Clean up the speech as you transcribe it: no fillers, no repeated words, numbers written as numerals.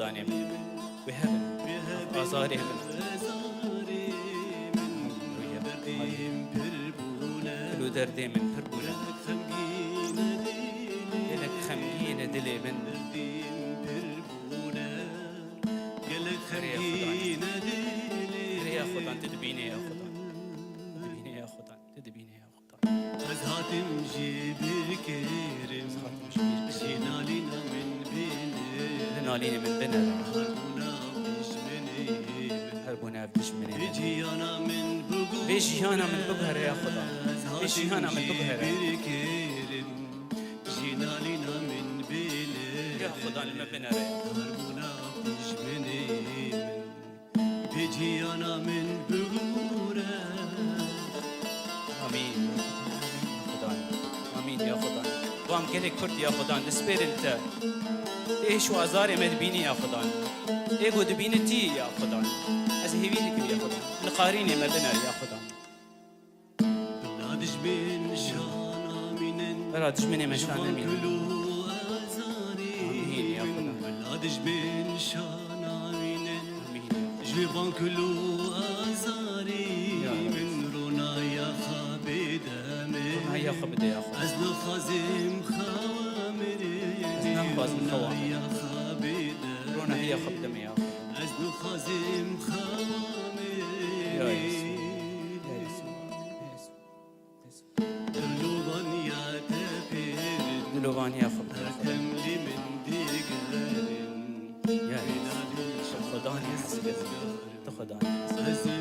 خدا نمی بهبن آزاری من كلو دردي من بربولا لك خمجين دلي من يا خدان تدبيني يا خدان تدبيني يا خدان تدبيني يا خدان أزهاتم جيبير كيرم جينالينا من بيني ناليني من بنا هربونا هربونا بدشمني بدشمني بيجيانا من بقول بيجيانا من بقهر يا خدان بيجيانا من بقهر جيبير كيرم جينالينا من بيني يا خدان لما بنا هربونا بدشمني بيجيانا من بقول آمين خدان آمين يا خدان وام كلك كرد يا خدان دسبير انت ايش وازاري مدبيني يا خدان ايقو دبينتي يا خدان ازهبينك يا خدان نقاريني ما بنا يا خدان نادش بين شانا منن برا دشمني مشان امين كلو أزاري آمين يا خدان نادش بين شانا منن آمين جبان كلو أزاري يا رب. من رونا يا خابدامي هيا خبدي يا خدان أزن خازم خوامري أزن خازم خوامري. يا خابدامي رونا هي خبدمي يا خدان أزن خازم خوامري يا يسوع يا يسوع يا يسوع دلوبان يا تبير دلوبان يا خبدي يا خدان تملي من ديقارن يا يسوع خداني حسبت خداني أزن